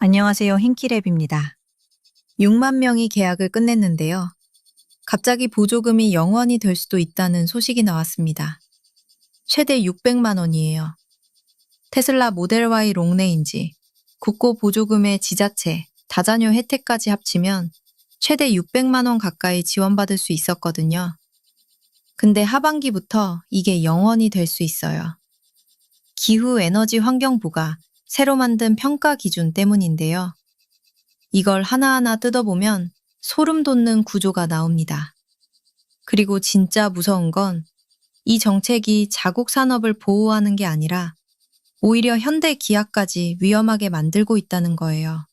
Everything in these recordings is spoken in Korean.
안녕하세요. hin키랩입니다. 6만 명이 계약을 끝냈는데요. 갑자기 보조금이 0원이 될 수도 있다는 소식이 나왔습니다. 최대 600만 원이에요. 테슬라 모델 Y 롱레인지, 국고 보조금의 지자체, 다자녀 혜택까지 합치면 최대 600만 원 가까이 지원받을 수 있었거든요. 근데 하반기부터 이게 0원이 될 수 있어요. 기후에너지환경부가 새로 만든 평가 기준 때문인데요. 이걸 하나하나 뜯어보면 소름 돋는 구조가 나옵니다. 그리고 진짜 무서운 건 이 정책이 자국 산업을 보호하는 게 아니라 오히려 현대 기아까지 위험하게 만들고 있다는 거예요.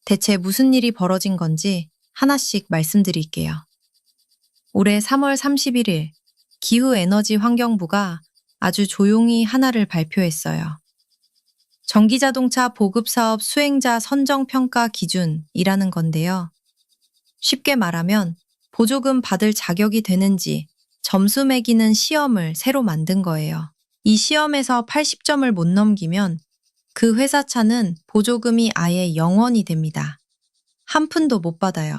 대체 무슨 일이 벌어진 건지 하나씩 말씀드릴게요. 올해 3월 31일 기후에너지환경부가 아주 조용히 하나를 발표했어요. 전기자동차 보급사업 수행자 선정평가 기준이라는 건데요. 쉽게 말하면 보조금 받을 자격이 되는지 점수 매기는 시험을 새로 만든 거예요. 이 시험에서 80점을 못 넘기면 그 회사 차는 보조금이 아예 0원이 됩니다. 한 푼도 못 받아요.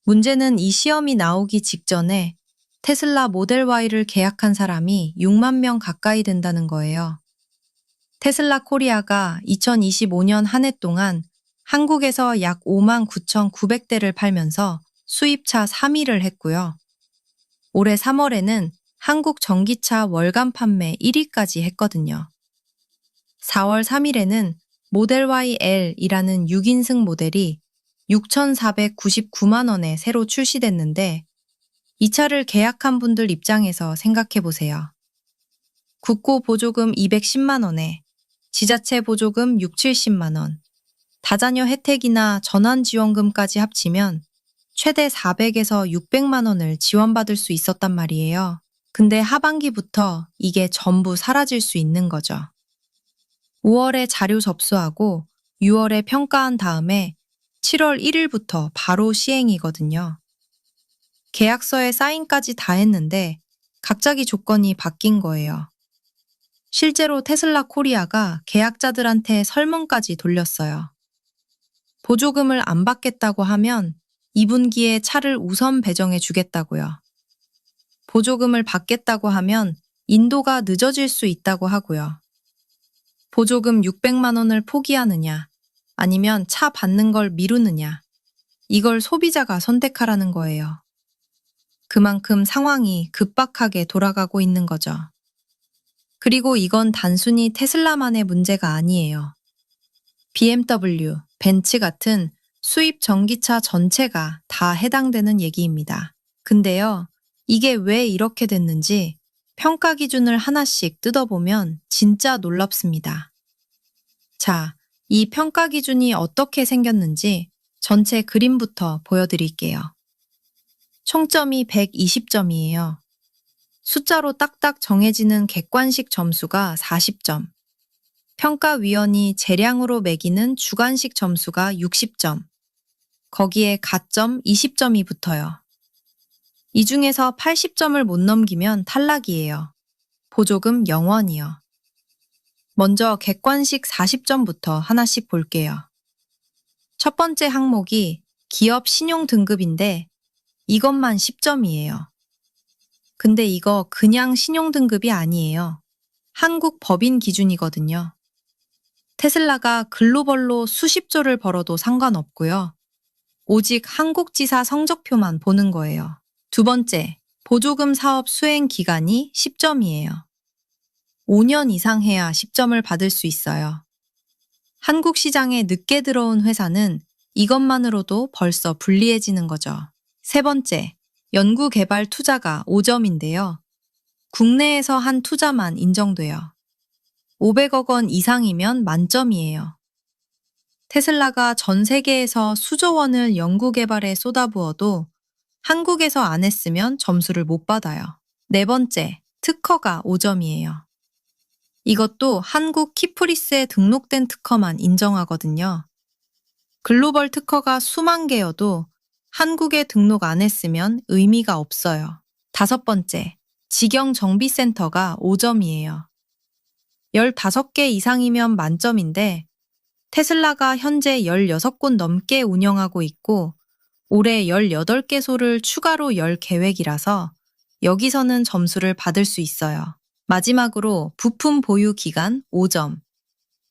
문제는 이 시험이 나오기 직전에 테슬라 모델 Y를 계약한 사람이 6만 명 가까이 된다는 거예요. 테슬라 코리아가 2025년 한 해 동안 한국에서 약 5만 9,900대를 팔면서 수입차 3위를 했고요. 올해 3월에는 한국 전기차 월간 판매 1위까지 했거든요. 4월 3일에는 모델 Y L이라는 6인승 모델이 6,499만 원에 새로 출시됐는데 이 차를 계약한 분들 입장에서 생각해 보세요. 국고 보조금 210만 원에 지자체 보조금 6, 70만 원, 다자녀 혜택이나 전환지원금까지 합치면 최대 400에서 600만 원을 지원받을 수 있었단 말이에요. 근데 하반기부터 이게 전부 사라질 수 있는 거죠. 5월에 자료 접수하고 6월에 평가한 다음에 7월 1일부터 바로 시행이거든요. 계약서에 사인까지 다 했는데 갑자기 조건이 바뀐 거예요. 실제로 테슬라 코리아가 계약자들한테 설문까지 돌렸어요. 보조금을 안 받겠다고 하면 2분기에 차를 우선 배정해 주겠다고요. 보조금을 받겠다고 하면 인도가 늦어질 수 있다고 하고요. 보조금 600만 원을 포기하느냐, 아니면 차 받는 걸 미루느냐, 이걸 소비자가 선택하라는 거예요. 그만큼 상황이 급박하게 돌아가고 있는 거죠. 그리고 이건 단순히 테슬라만의 문제가 아니에요. BMW, 벤츠 같은 수입 전기차 전체가 다 해당되는 얘기입니다. 근데요, 이게 왜 이렇게 됐는지 평가 기준을 하나씩 뜯어보면 진짜 놀랍습니다. 자, 이 평가 기준이 어떻게 생겼는지 전체 그림부터 보여드릴게요. 총점이 120점이에요. 숫자로 딱딱 정해지는 객관식 점수가 40점, 평가위원이 재량으로 매기는 주관식 점수가 60점, 거기에 가점 20점이 붙어요. 이 중에서 80점을 못 넘기면 탈락이에요. 보조금 0원이요. 먼저 객관식 40점부터 하나씩 볼게요. 첫 번째 항목이 기업 신용 등급인데 이것만 10점이에요. 근데 이거 그냥 신용 등급이 아니에요. 한국 법인 기준이거든요. 테슬라가 글로벌로 수십조를 벌어도 상관없고요. 오직 한국지사 성적표만 보는 거예요. 두 번째, 보조금 사업 수행 기간이 10점이에요. 5년 이상 해야 10점을 받을 수 있어요. 한국 시장에 늦게 들어온 회사는 이것만으로도 벌써 불리해지는 거죠. 세 번째, 연구개발 투자가 5점인데요. 국내에서 한 투자만 인정돼요. 500억 원 이상이면 만점이에요. 테슬라가 전 세계에서 수조 원을 연구개발에 쏟아부어도 한국에서 안 했으면 점수를 못 받아요. 네 번째, 특허가 5점이에요. 이것도 한국 키프리스에 등록된 특허만 인정하거든요. 글로벌 특허가 수만 개여도 한국에 등록 안 했으면 의미가 없어요. 다섯 번째, 직영정비센터가 5점이에요. 15개 이상이면 만점인데 테슬라가 현재 16곳 넘게 운영하고 있고 올해 18개소를 추가로 열 계획이라서 여기서는 점수를 받을 수 있어요. 마지막으로 부품 보유 기간 5점.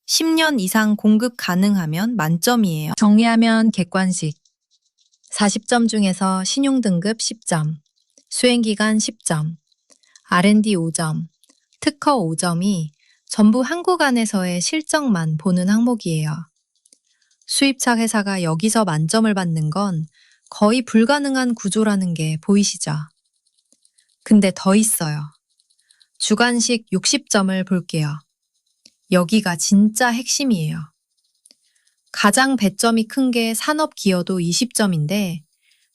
10년 이상 공급 가능하면 만점이에요. 정리하면 객관식. 40점 중에서 신용 등급 10점, 수행 기간 10점, R&D 5점, 특허 5점이 전부 한국 안에서의 실적만 보는 항목이에요. 수입차 회사가 여기서 만점을 받는 건 거의 불가능한 구조라는 게 보이시죠? 근데 더 있어요. 주관식 60점을 볼게요. 여기가 진짜 핵심이에요. 가장 배점이 큰 게 산업기여도 20점인데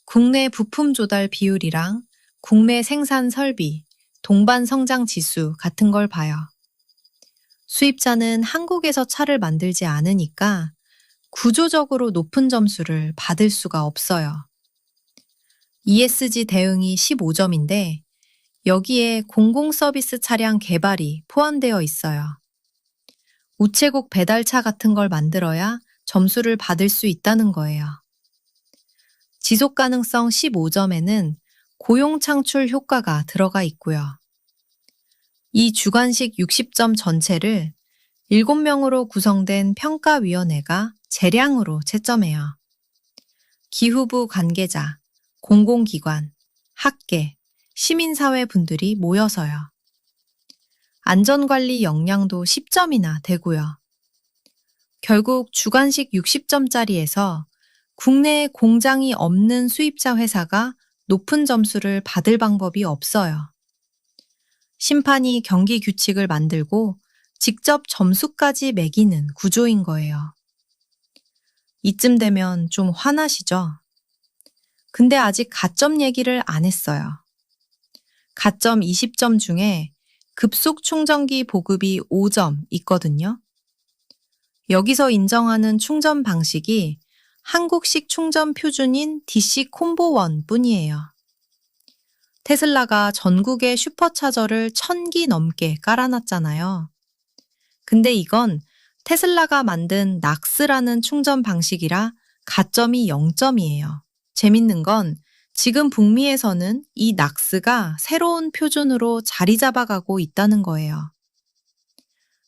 국내 부품 조달 비율이랑 국내 생산 설비, 동반 성장 지수 같은 걸 봐요. 수입차는 한국에서 차를 만들지 않으니까 구조적으로 높은 점수를 받을 수가 없어요. ESG 대응이 15점인데 여기에 공공서비스 차량 개발이 포함되어 있어요. 우체국 배달차 같은 걸 만들어야 점수를 받을 수 있다는 거예요. 지속가능성 15점에는 고용 창출 효과가 들어가 있고요. 이 주관식 60점 전체를 7명으로 구성된 평가위원회가 재량으로 채점해요. 기후부 관계자, 공공기관, 학계, 시민사회 분들이 모여서요. 안전관리 역량도 10점이나 되고요. 결국 주관식 60점짜리에서 국내에 공장이 없는 수입차 회사가 높은 점수를 받을 방법이 없어요. 심판이 경기 규칙을 만들고 직접 점수까지 매기는 구조인 거예요. 이쯤 되면 좀 화나시죠? 근데 아직 가점 얘기를 안 했어요. 가점 20점 중에 급속 충전기 보급이 5점 있거든요. 여기서 인정하는 충전 방식이 한국식 충전 표준인 DC 콤보1 뿐이에요. 테슬라가 전국에 슈퍼차저를 1000기 넘게 깔아놨잖아요. 근데 이건 테슬라가 만든 낙스라는 충전 방식이라 가점이 0점이에요. 재밌는 건 지금 북미에서는 이 낙스가 새로운 표준으로 자리 잡아가고 있다는 거예요.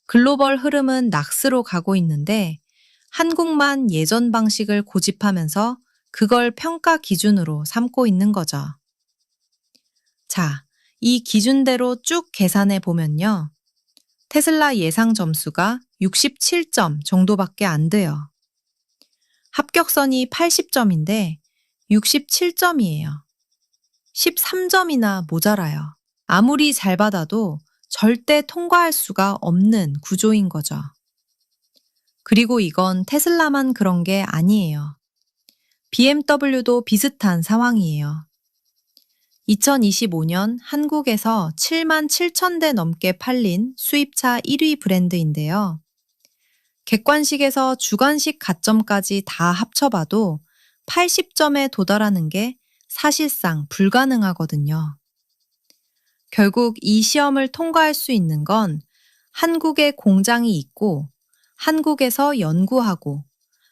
글로벌 흐름은 낙스로 가고 있는데 한국만 예전 방식을 고집하면서 그걸 평가 기준으로 삼고 있는 거죠. 자, 이 기준대로 쭉 계산해 보면요. 테슬라 예상 점수가 67점 정도밖에 안 돼요. 합격선이 80점인데 67점이에요. 13점이나 모자라요. 아무리 잘 받아도 절대 통과할 수가 없는 구조인 거죠. 그리고 이건 테슬라만 그런 게 아니에요. BMW도 비슷한 상황이에요. 2025년 한국에서 7만 7천 대 넘게 팔린 수입차 1위 브랜드인데요. 객관식에서 주관식 가점까지 다 합쳐봐도 80점에 도달하는 게 사실상 불가능하거든요. 결국 이 시험을 통과할 수 있는 건 한국에 공장이 있고 한국에서 연구하고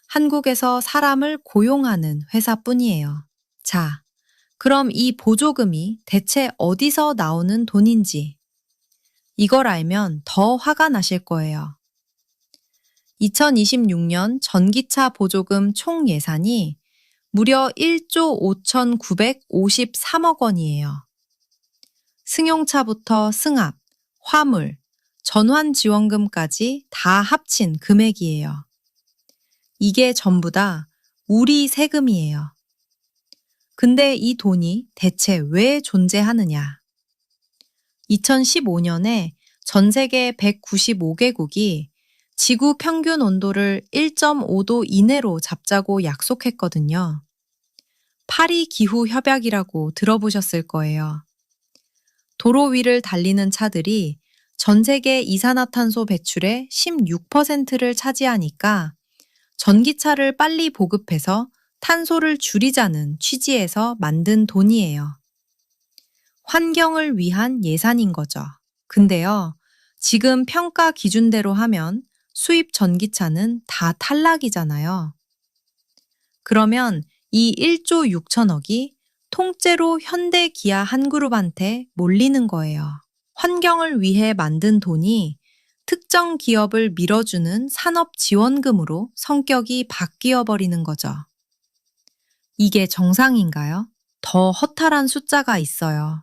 한국에서 사람을 고용하는 회사뿐이에요. 자, 그럼 이 보조금이 대체 어디서 나오는 돈인지 이걸 알면 더 화가 나실 거예요. 2026년 전기차 보조금 총 예산이 무려 1조 5,953억 원이에요. 승용차부터 승합, 화물, 전환 지원금까지 다 합친 금액이에요. 이게 전부 다 우리 세금이에요. 근데 이 돈이 대체 왜 존재하느냐? 2015년에 전 세계 195개국이 지구 평균 온도를 1.5도 이내로 잡자고 약속했거든요. 파리 기후 협약이라고 들어보셨을 거예요. 도로 위를 달리는 차들이 전 세계 이산화탄소 배출의 16%를 차지하니까 전기차를 빨리 보급해서 탄소를 줄이자는 취지에서 만든 돈이에요. 환경을 위한 예산인 거죠. 근데요, 지금 평가 기준대로 하면 수입 전기차는 다 탈락이잖아요. 그러면 이 1조 6천억이 통째로 현대 기아 한 그룹한테 몰리는 거예요. 환경을 위해 만든 돈이 특정 기업을 밀어주는 산업 지원금으로 성격이 바뀌어 버리는 거죠. 이게 정상인가요? 더 허탈한 숫자가 있어요.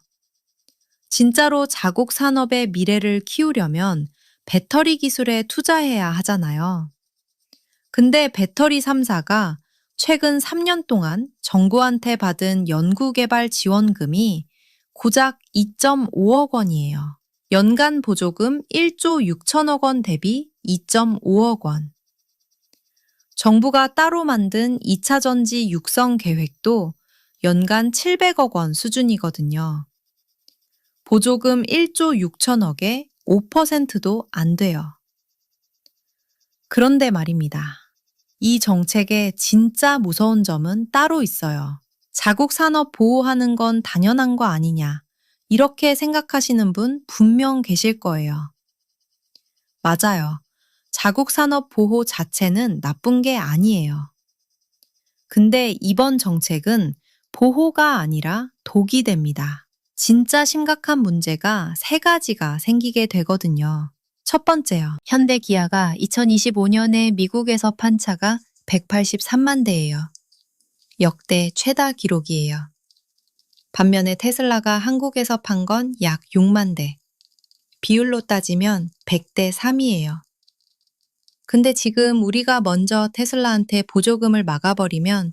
진짜로 자국 산업의 미래를 키우려면 배터리 기술에 투자해야 하잖아요. 근데 배터리 3사가 최근 3년 동안 정부한테 받은 연구개발 지원금이 고작 2.5억 원이에요. 연간 보조금 1조 6천억 원 대비 2.5억 원. 정부가 따로 만든 2차 전지 육성 계획도 연간 700억 원 수준이거든요. 보조금 1조 6천억에 5%도 안 돼요. 그런데 말입니다. 이 정책의 진짜 무서운 점은 따로 있어요. 자국 산업 보호하는 건 당연한 거 아니냐, 이렇게 생각하시는 분 분명 계실 거예요. 맞아요. 자국 산업 보호 자체는 나쁜 게 아니에요. 근데 이번 정책은 보호가 아니라 독이 됩니다. 진짜 심각한 문제가 세 가지가 생기게 되거든요. 첫 번째요. 현대 기아가 2025년에 미국에서 판 차가 183만 대예요. 역대 최다 기록이에요. 반면에 테슬라가 한국에서 판 건 약 6만 대. 비율로 따지면 100대 3이에요. 근데 지금 우리가 먼저 테슬라한테 보조금을 막아버리면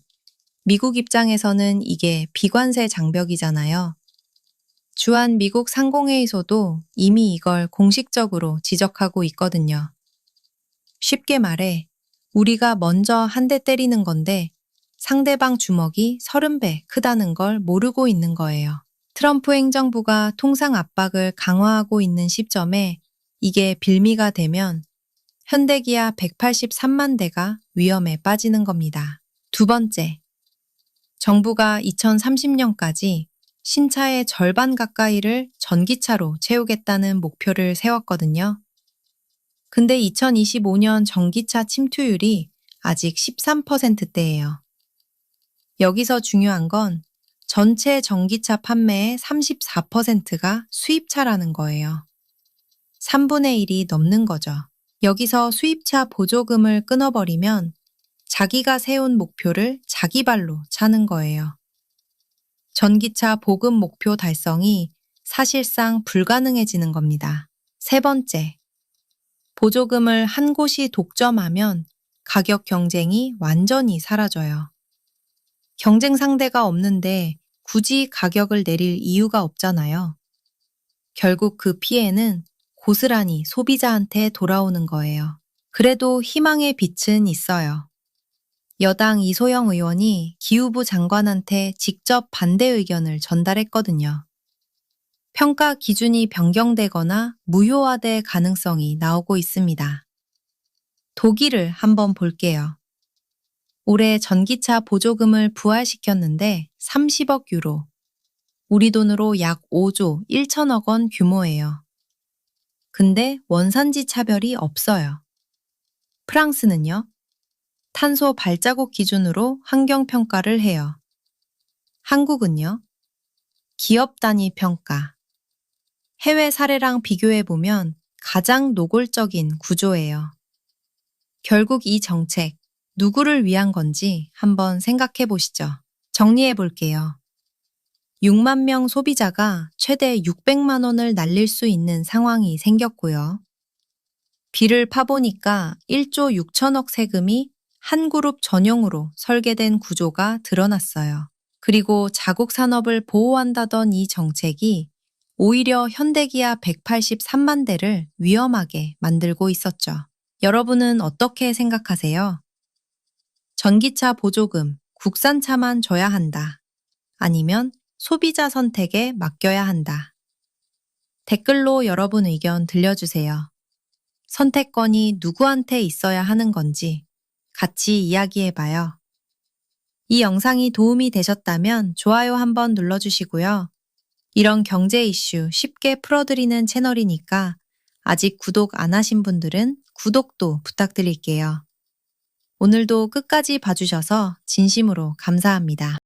미국 입장에서는 이게 비관세 장벽이잖아요. 주한 미국 상공회의소도 이미 이걸 공식적으로 지적하고 있거든요. 쉽게 말해 우리가 먼저 한 대 때리는 건데 상대방 주먹이 30배 크다는 걸 모르고 있는 거예요. 트럼프 행정부가 통상 압박을 강화하고 있는 시점에 이게 빌미가 되면 현대기아 183만 대가 위험에 빠지는 겁니다. 두 번째, 정부가 2030년까지 신차의 절반 가까이를 전기차로 채우겠다는 목표를 세웠거든요. 근데 2025년 전기차 침투율이 아직 13%대예요. 여기서 중요한 건 전체 전기차 판매의 34%가 수입차라는 거예요. 3분의 1이 넘는 거죠. 여기서 수입차 보조금을 끊어버리면 자기가 세운 목표를 자기 발로 차는 거예요. 전기차 보급 목표 달성이 사실상 불가능해지는 겁니다. 세 번째, 보조금을 한 곳이 독점하면 가격 경쟁이 완전히 사라져요. 경쟁 상대가 없는데 굳이 가격을 내릴 이유가 없잖아요. 결국 그 피해는 고스란히 소비자한테 돌아오는 거예요. 그래도 희망의 빛은 있어요. 여당 이소영 의원이 기후부 장관한테 직접 반대 의견을 전달했거든요. 평가 기준이 변경되거나 무효화될 가능성이 나오고 있습니다. 독일을 한번 볼게요. 올해 전기차 보조금을 부활시켰는데 30억 유로, 우리 돈으로 약 5조 1천억 원 규모예요. 근데 원산지 차별이 없어요. 프랑스는요? 탄소 발자국 기준으로 환경평가를 해요. 한국은요? 기업 단위 평가. 해외 사례랑 비교해보면 가장 노골적인 구조예요. 결국 이 정책, 누구를 위한 건지 한번 생각해 보시죠. 정리해 볼게요. 6만 명 소비자가 최대 600만 원을 날릴 수 있는 상황이 생겼고요. 비를 파보니까 1조 6천억 세금이 한 그룹 전용으로 설계된 구조가 드러났어요. 그리고 자국 산업을 보호한다던 이 정책이 오히려 현대기아 183만 대를 위험하게 만들고 있었죠. 여러분은 어떻게 생각하세요? 전기차 보조금, 국산차만 줘야 한다. 아니면 소비자 선택에 맡겨야 한다. 댓글로 여러분 의견 들려주세요. 선택권이 누구한테 있어야 하는 건지 같이 이야기해봐요. 이 영상이 도움이 되셨다면 좋아요 한번 눌러주시고요. 이런 경제 이슈 쉽게 풀어드리는 채널이니까 아직 구독 안 하신 분들은 구독도 부탁드릴게요. 오늘도 끝까지 봐주셔서 진심으로 감사합니다.